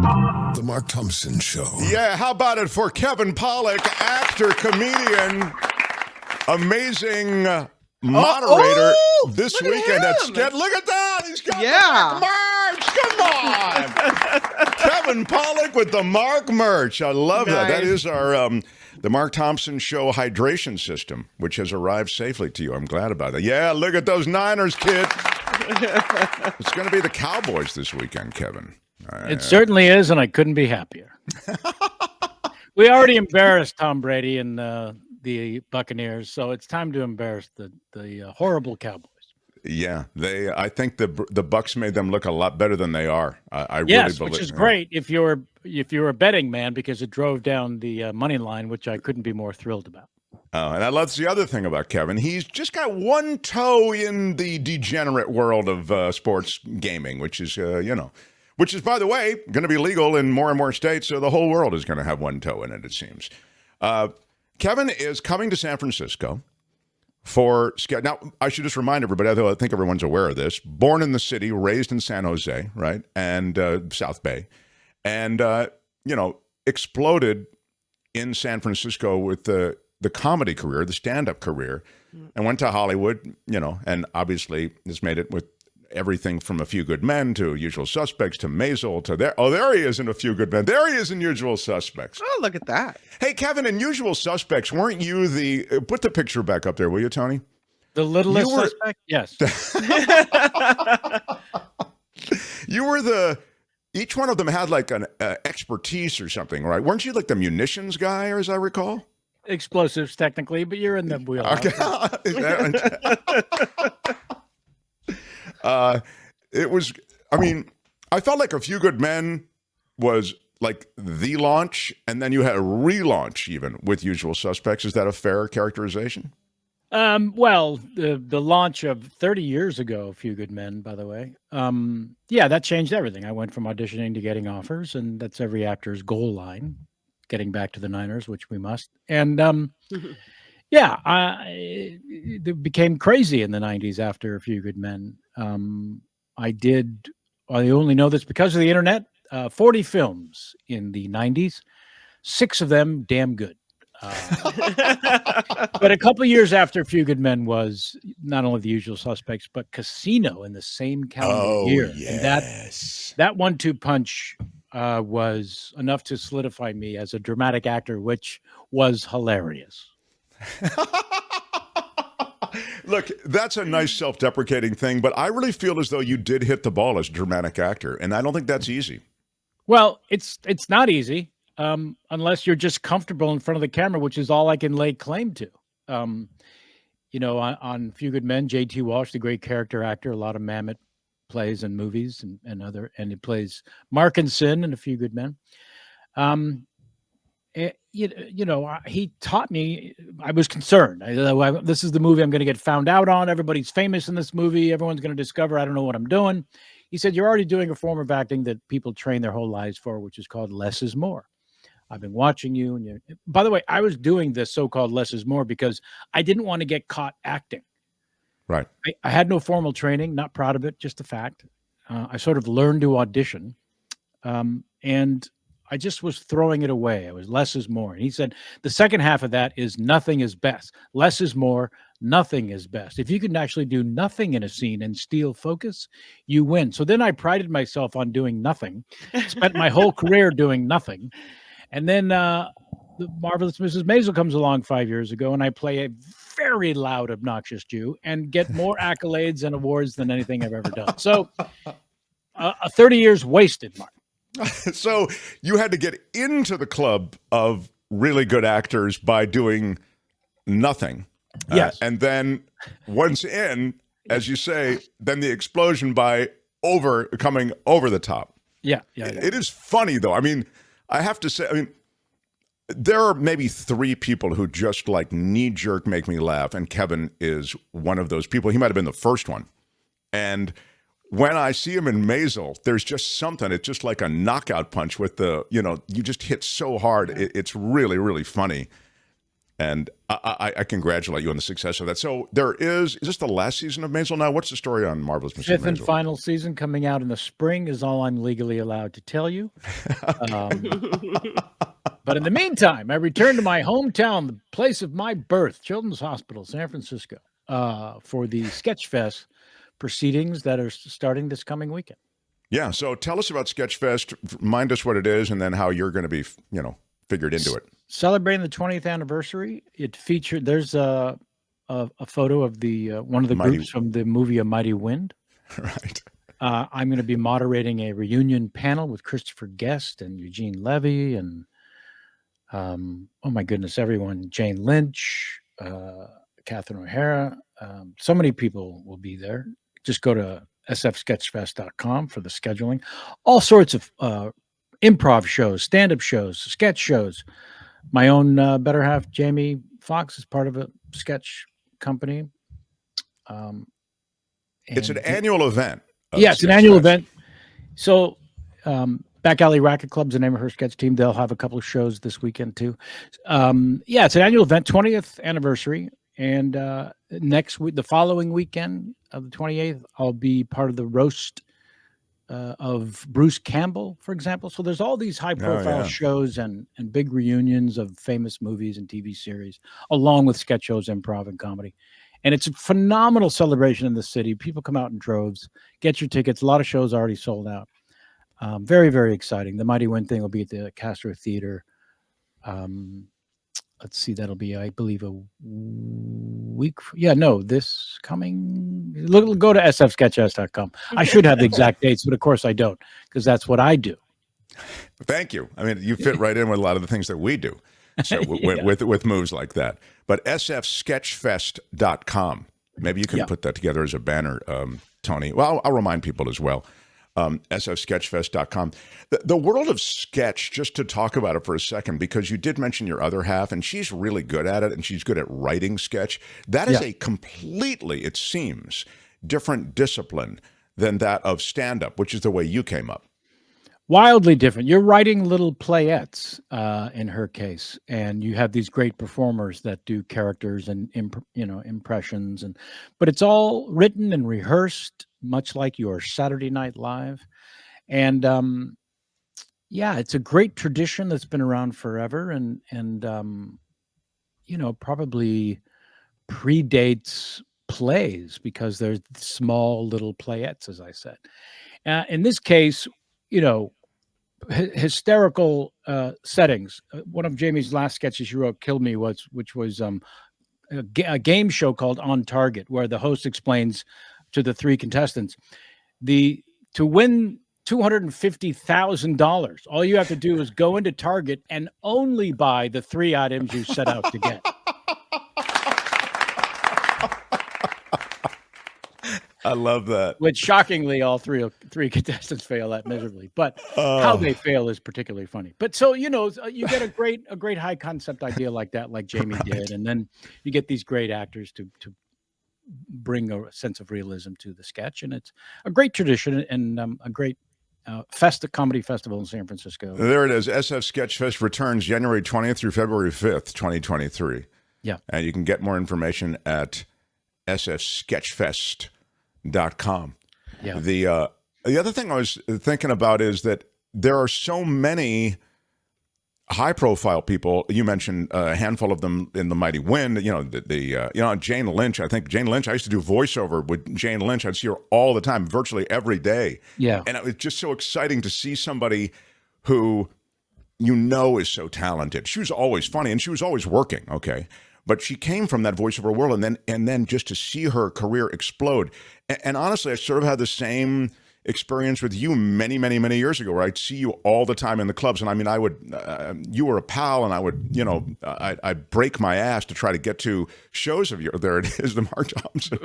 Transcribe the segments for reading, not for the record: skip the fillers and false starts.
The Mark Thompson Show. Yeah, how about it for Kevin Pollak, actor, comedian, amazing moderator this weekend at Sketch. Look at that! He's got the Mark merch! Come on! Kevin Pollak with the Mark merch. I love that. That is our the Mark Thompson Show hydration system, which has arrived safely to you. I'm glad about it. Yeah, look at those Niners, kid. It's going to be the Cowboys this weekend, Kevin. It certainly is, and I couldn't be happier. We already embarrassed Tom Brady and the Buccaneers, so it's time to embarrass the horrible Cowboys. Yeah, I think the Bucs made them look a lot better than they are. I yes, really believe, which is great if you're a betting man, because it drove down the money line, which I couldn't be more thrilled about. And that's the other thing about Kevin. He's just got one toe in the degenerate world of sports gaming, which is which is, by the way, going to be legal in more and more states. So the whole world is going to have one toe in it, it seems. Kevin is coming to San Francisco for Sketch. Now, I should just remind everybody, although I think everyone's aware of this, born in the city, raised in San Jose, right, and South Bay, and, exploded in San Francisco with the comedy career, the stand-up career, and went to Hollywood, and obviously has made it with everything from A Few Good Men to Usual Suspects to Maisel to there. Oh, there he is in A Few Good Men. There he is in Usual Suspects. Oh, look at that. Hey, Kevin, in Usual Suspects, weren't you put the picture back up there, will you, Tony? The littlest suspect? Yes. You were each one of them had like an expertise or something, right? Weren't you like the munitions guy, or as I recall? Explosives, technically, but you're in the wheelhouse. It was, I felt like A Few Good Men was like the launch, and then you had a relaunch even with Usual Suspects. Is that a fair characterization? Well, the launch of 30 years ago, A Few Good Men, by the way. Yeah, that changed everything. I went from auditioning to getting offers, and that's every actor's goal line, getting back to the Niners, which we must. And yeah, it became crazy in the 90s after A Few Good Men. I only know this because of the internet, 40 films in the 90s, 6 of them damn good. But a couple of years after A Few Good Men was not only The Usual Suspects, but Casino in the same calendar year. Yes. And that 1-2 punch was enough to solidify me as a dramatic actor, which was hilarious. Look, that's a nice self-deprecating thing, but I really feel as though you did hit the ball as a dramatic actor, and I don't think that's easy. Well, it's not easy unless you're just comfortable in front of the camera, which is all I can lay claim to. On A Few Good Men, J.T. Walsh, the great character actor, a lot of Mamet plays and movies and he plays Markinson in A Few Good Men. He taught me. I was concerned. This is the movie I'm going to get found out on. Everybody's famous in this movie. Everyone's going to discover I don't know what I'm doing. He said, you're already doing a form of acting that people train their whole lives for, which is called less is more. I've been watching you. And by the way, I was doing this so-called less is more because I didn't want to get caught acting. Right. I had no formal training, not proud of it, just a fact. I sort of learned to audition. And I just was throwing it away. It was less is more. And he said, the second half of that is nothing is best. Less is more, nothing is best. If you can actually do nothing in a scene and steal focus, you win. So then I prided myself on doing nothing, spent my whole career doing nothing. And then the Marvelous Mrs. Maisel comes along 5 years ago, and I play a very loud, obnoxious Jew and get more accolades and awards than anything I've ever done. So 30 years wasted, Mark. So you had to get into the club of really good actors by doing nothing. Yes. And then once in, as you say, then the explosion by coming over the top. Yeah. It is funny, though. I have to say, there are maybe 3 people who just like knee-jerk make me laugh, and Kevin is one of those people. He might have been the first one. And when I see him in Maisel, there's just something. It's just like a knockout punch with you just hit so hard. It's really, really funny. And I congratulate you on the success of that. So is this the last season of Maisel now? What's the story on Marvelous Mrs. Fifth and Maisel? final season coming out in the spring is all I'm legally allowed to tell you. But in the meantime, I return to my hometown, the place of my birth, Children's Hospital, San Francisco, for the Sketchfest proceedings that are starting this coming weekend. Yeah, so tell us about Sketchfest. Remind us what it is, and then how you're going to be, figured into it. Celebrating the 20th anniversary, it featured. There's a photo of the one of the groups from the movie A Mighty Wind. Right. I'm going to be moderating a reunion panel with Christopher Guest and Eugene Levy and oh my goodness, everyone. Jane Lynch, Catherine O'Hara. So many people will be there. Just go to sfsketchfest.com for the scheduling. All sorts of improv shows, stand-up shows, sketch shows. My own better half, Jamie Foxx, is part of a sketch company. It's an annual event. Yeah, it's an annual event. So Back Alley Racket Club's the name of her sketch team. They'll have a couple of shows this weekend too. Yeah, it's an annual event, 20th anniversary. And next week, the following weekend of the 28th, I'll be part of the roast of Bruce Campbell, for example. So there's all these high-profile shows and big reunions of famous movies and TV series, along with sketch shows, improv, and comedy. And it's a phenomenal celebration in the city. People come out in droves. Get your tickets. A lot of shows already sold out. Very, very exciting. The Mighty Wind thing will be at the Castro Theater. Let's see, that'll be, I believe, a week. This coming. Go to sfsketchfest.com. I should have the exact dates, but of course I don't, because that's what I do. Thank you. I mean, you fit right in with a lot of the things that we do. So with moves like that. But sfsketchfest.com. Maybe you can put that together as a banner, Tony. Well, I'll remind people as well. sfsketchfest.com. The world of sketch, just to talk about it for a second, because you did mention your other half, and she's really good at it, and she's good at writing sketch. That is a completely, it seems, different discipline than that of stand-up, which is the way you came up. Wildly different. You're writing little playettes in her case, and you have these great performers that do characters and impressions, but it's all written and rehearsed, much like your Saturday Night Live. And it's a great tradition that's been around forever, and probably predates plays, because there's small little playettes, as I said. In this case, hysterical settings. One of Jamie's last sketches she wrote, "Killed Me," which was a game show called On Target, where the host explains to the three contestants to win $250,000. All you have to do is go into Target and only buy the three items you set out to get. I love that. Which shockingly, all three contestants fail at miserably. But how they fail is particularly funny. But so you get a great high concept idea like that, like Jamie did, and then you get these great actors to bring a sense of realism to the sketch, and it's a great tradition and a great comedy festival in San Francisco. There it is. SF Sketchfest returns January 20th through February 5th, 2023. Yeah, and you can get more information at sfsketchfest.com. Yeah. The other thing I was thinking about is that there are so many high-profile people. You mentioned a handful of them in The Mighty Wind. Jane Lynch. I think Jane Lynch. I used to do voiceover with Jane Lynch. I'd see her all the time, virtually every day. Yeah, and it was just so exciting to see somebody who is so talented. She was always funny, and she was always working. Okay. But she came from that voiceover world, and then just to see her career explode. And honestly, I sort of had the same experience with you many, many, many years ago, where I'd see you all the time in the clubs. And I mean, you were a pal, and I would, I'd break my ass to try to get to shows of yours. There it is, the Mark Thompson.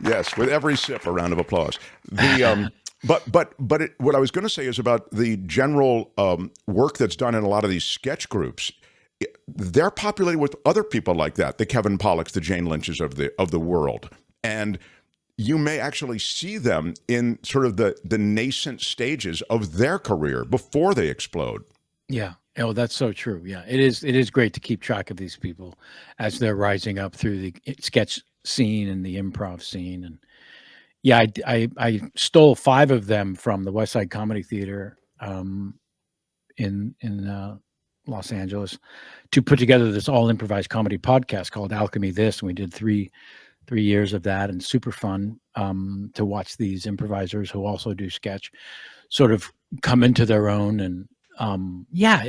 Yes, with every sip, a round of applause. But what I was going to say is about the general work that's done in a lot of these sketch groups. They're populated with other people like that, the Kevin Pollaks, the Jane Lynches of the world, and you may actually see them in sort of the nascent stages of their career before they explode. Yeah, Oh, that's so true. Yeah, it is. It is great to keep track of these people as they're rising up through the sketch scene and the improv scene. And yeah, I stole 5 of them from the West Side Comedy Theater in Los Angeles to put together this all improvised comedy podcast called Alchemy This, and we did 3 years of that, and super fun to watch these improvisers who also do sketch sort of come into their own. And yeah,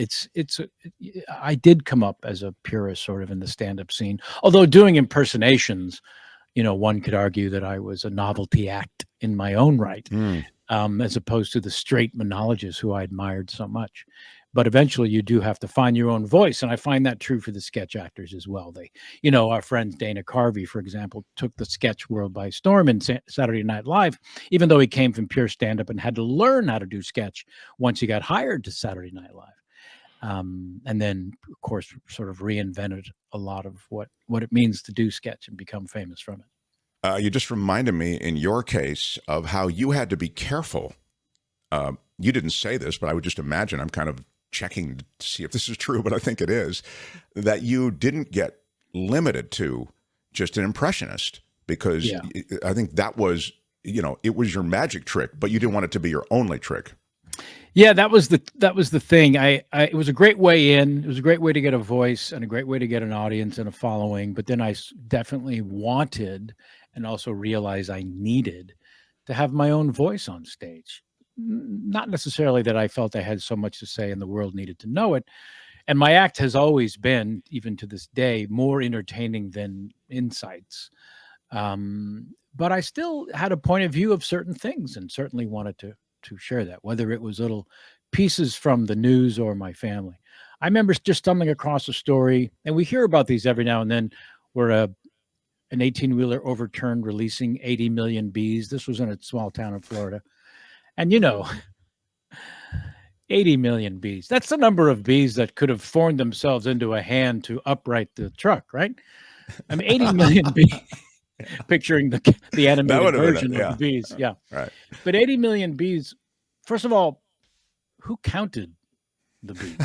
I did come up as a purist sort of in the stand-up scene, although doing impersonations, one could argue that I was a novelty act in my own right, as opposed to the straight monologists who I admired so much. But eventually you do have to find your own voice. And I find that true for the sketch actors as well. Our friend Dana Carvey, for example, took the sketch world by storm in Saturday Night Live, even though he came from pure stand-up and had to learn how to do sketch once he got hired to Saturday Night Live. And then, of course, sort of reinvented a lot of what it means to do sketch and become famous from it. You just reminded me, in your case, of how you had to be careful. You didn't say this, but I would just imagine, I'm kind of checking to see if this is true, but I think it is, that you didn't get limited to just an impressionist, because I think that was, it was your magic trick, but you didn't want it to be your only trick. Yeah, that was the thing. It was a great way in. It was a great way to get a voice and a great way to get an audience and a following. But then I definitely wanted, and also realized I needed, to have my own voice on stage. Not necessarily that I felt I had so much to say and the world needed to know it. And my act has always been, even to this day, more entertaining than insights. But I still had a point of view of certain things, and certainly wanted to share that, whether it was little pieces from the news or my family. I remember just stumbling across a story, and we hear about these every now and then, where an 18-wheeler overturned releasing 80 million bees. This was in a small town in Florida. And 80 million bees. That's the number of bees that could have formed themselves into a hand to upright the truck, right? I mean, 80 million bees. Picturing the animated version of the bees. Yeah. Right. But 80 million bees, first of all, who counted the bees?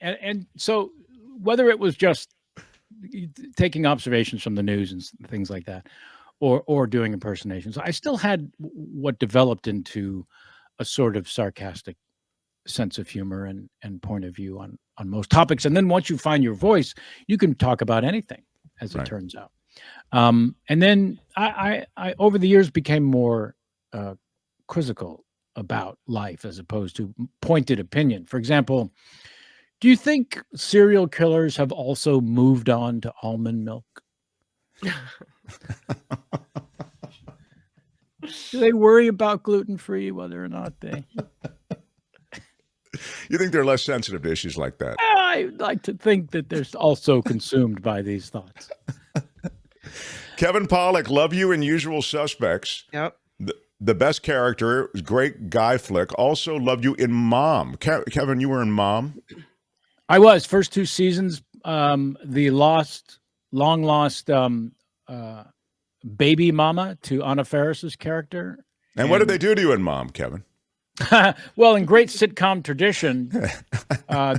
And so whether it was just taking observations from the news and things like that, or doing impersonations, I still had what developed into a sort of sarcastic sense of humor and point of view on most topics. And then once you find your voice, you can talk about anything, as it turns out. And then I over the years became more quizzical about life as opposed to pointed opinion. For example, do you think serial killers have also moved on to almond milk? Do they worry about gluten-free, whether or not they... You think they're less sensitive to issues like that? I like to think that they're also consumed by these thoughts. Kevin Pollak, love you in Usual Suspects. Yep. The best character, great guy flick. Also loved you in Mom. Kevin, you were in Mom? I was. First 2 seasons, the long lost baby mama to Anna Faris's character. And what did they do to you in Mom, Kevin? Well, in great sitcom tradition,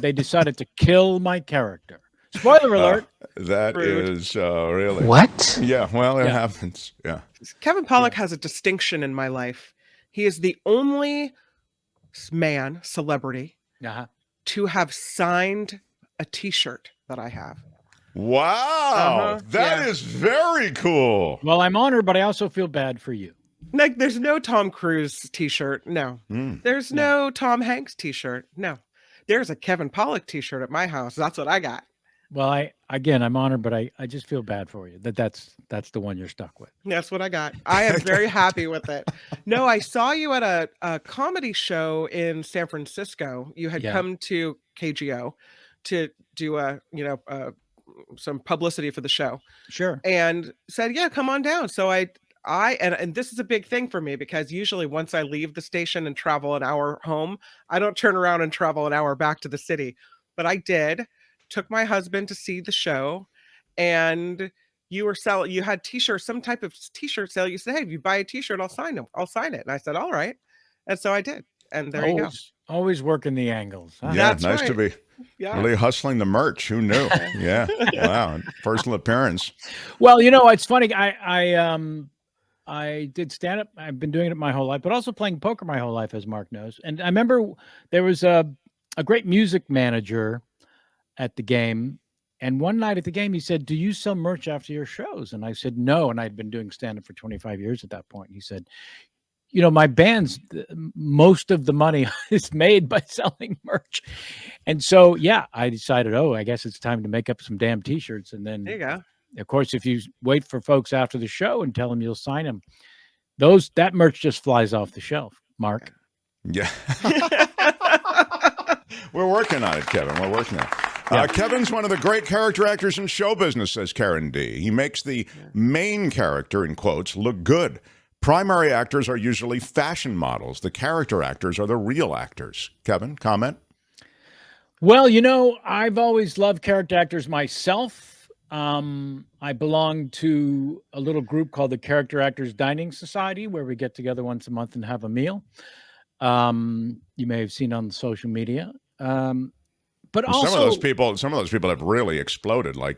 they decided to kill my character. Spoiler alert. That Rude. is really... What? Yeah, well, it happens. Yeah. Kevin Pollak has a distinction in my life. He is the only celebrity, to have signed a T-shirt that I have. Wow. That is very cool. Well, I'm honored, but I also feel bad for you. Like, there's no Tom Cruise T-shirt. No. There's no Tom Hanks T-shirt. No. There's a Kevin Pollak T-shirt at my house. That's what I got. Well, I'm honored, but I just feel bad for you. That's the one you're stuck with. That's what I got. I am very happy with it. No, I saw you at a comedy show in San Francisco. You had come to KGO to do some publicity for the show. Sure. And said, yeah, come on down. So and this is a big thing for me, because usually once I leave the station and travel an hour home, I don't turn around and travel an hour back to the city. But I did. Took my husband to see the show, and you had T-shirts, some type of T-shirt sale. You said, hey, if you buy a T-shirt, I'll sign it. And I said, all right. And so I did. And there you go. Always working the angles. Huh? Yeah, That's nice to right. be Yeah. really hustling the merch. Who knew? Yeah. Wow. Personal appearance. Well, it's funny. I did stand up. I've been doing it my whole life, but also playing poker my whole life, as Mark knows. And I remember there was a great music manager at the game. And one night at the game, he said, "Do you sell merch after your shows?" And I said, "No." And I'd been doing stand up for 25 years at that point. He said, my band's, most of the money is made by selling merch. And so, yeah, I decided, I guess it's time to make up some damn t-shirts. And then, There you go. of course, if you wait for folks after the show and tell them you'll sign them, that merch just flies off the shelf, Mark. Yeah. We're working on it, Kevin. We're working on it. Kevin's one of the great character actors in show business, says Karen D. He makes the main character, in quotes, look good. Primary actors are usually fashion models. The character actors are the real actors. Kevin, comment? Well, I've always loved character actors myself. I belong to a little group called the Character Actors Dining Society, where we get together once a month and have a meal. You may have seen on social media. But also, some of those people have really exploded. Like,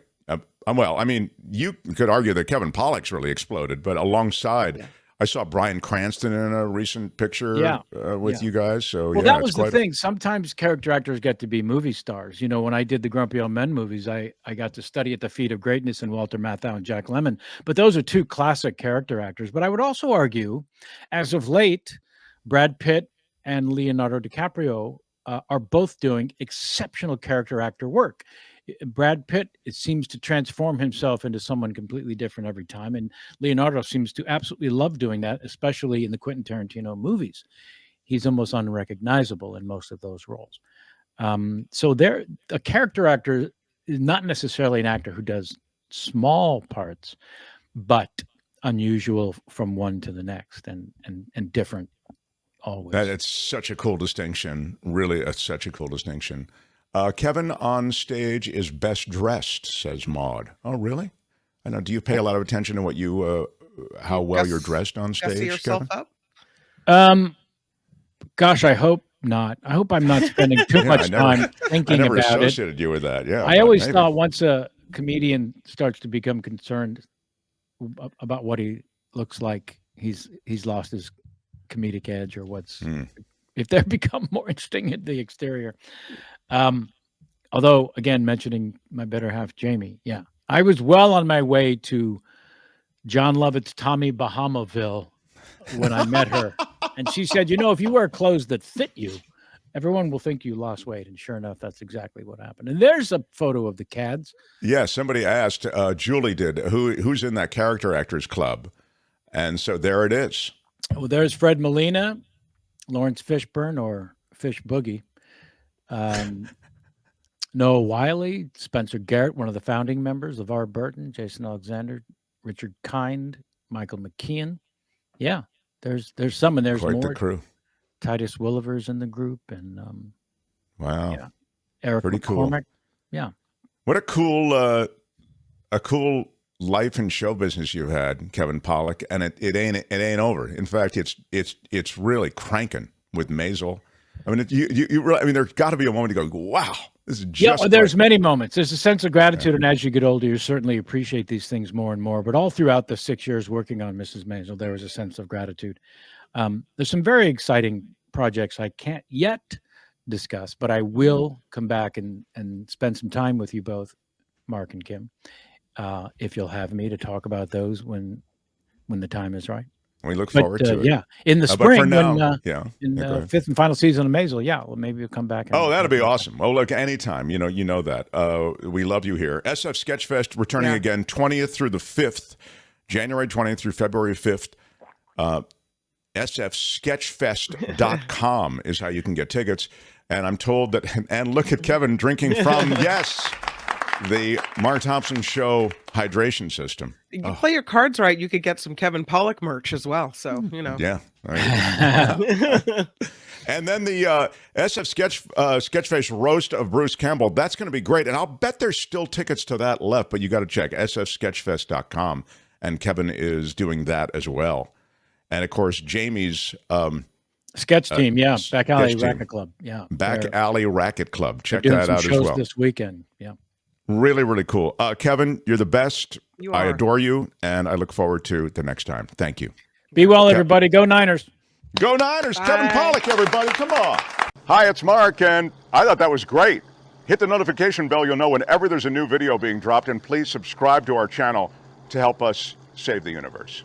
well, I mean, you could argue that Kevin Pollak's really exploded, but alongside, I saw Bryan Cranston in a recent picture with you guys. So, well, that was the thing. Sometimes character actors get to be movie stars. When I did the Grumpy Old Men movies, I got to study at the feet of greatness in Walter Matthau and Jack Lemmon. But those are two classic character actors. But I would also argue, as of late, Brad Pitt and Leonardo DiCaprio are both doing exceptional character actor work. Brad Pitt, it seems to transform himself into someone completely different every time. And Leonardo seems to absolutely love doing that, especially in the Quentin Tarantino movies. He's almost unrecognizable in most of those roles. So a character actor is not necessarily an actor who does small parts, but unusual from one to the next and different always. It's such a cool distinction. Really, it's such a cool distinction. Kevin on stage is best dressed, says Maud. Oh, really? I know. Do you pay a lot of attention to what how well you're dressed on stage, yourself Kevin? up? Gosh, I hope not. I hope I'm not spending too much time thinking I never about associated you with that. Yeah, I always thought once a comedian starts to become concerned about what he looks like, he's lost his comedic edge, or if they become more interesting at the exterior. Although, again, mentioning my better half, Jamie, I was well on my way to John Lovett's Tommy Bahamaville when I met her. And she said, if you wear clothes that fit you, everyone will think you lost weight. And sure enough, that's exactly what happened. And there's a photo of the Cads. Yeah, somebody asked, Julie did, who's in that character actors club? And so there it is. Well, there's Fred Molina, Lawrence Fishburne, or Fish Boogie, Noah Wiley, Spencer Garrett, one of the founding members, LeVar Burton, Jason Alexander, Richard Kind, Michael McKeon. Yeah, there's some, and there's quite more. The crew. Titus Williver's in the group, and wow, Eric pretty McCormick. Cool. Yeah, what a cool life and show business you've had, Kevin Pollak, and it ain't over. In fact, it's really cranking with Maisel. I mean, you really, I mean, there's got to be a moment to go, wow, this is just. Yeah, there's many moments. There's a sense of gratitude, and as you get older, you certainly appreciate these things more and more. But all throughout the 6 years working on Mrs. Maisel, there was a sense of gratitude. There's some very exciting projects I can't yet discuss, but I will come back and spend some time with you both, Mark and Kim, if you'll have me to talk about those when the time is right. We look forward to it. Yeah, in the spring, now, in the fifth and final season of Maisel. Yeah, well, maybe we'll come back. That'll be awesome. Well, look, anytime. You know that. We love you here. SF Sketchfest returning again, 20th through the 5th, January 20th through February 5th. SFsketchfest.com is how you can get tickets. And I'm told that, and look at Kevin drinking from, the Mark Thompson Show hydration system. You play your cards right, you could get some Kevin Pollak merch as well. So, Yeah. And then the SF Sketchfest roast of Bruce Campbell. That's going to be great. And I'll bet there's still tickets to that left, but you got to check sfsketchfest.com. And Kevin is doing that as well. And of course, Jamie's Sketch team, yeah. Back Alley Sketch team. Racket Club. Yeah. Back Alley Racket Club. Check doing that some out as shows well. this weekend. Yeah. Really, really cool. Kevin, you're the best. You I are. adore you, and I look forward to the next time. Thank you. Be well, everybody. Go Niners. Go Niners. Bye. Kevin Pollak, everybody. Come on. Hi, it's Mark, and I thought that was great. Hit the notification bell. You'll know whenever there's a new video being dropped, and please subscribe to our channel to help us save the universe.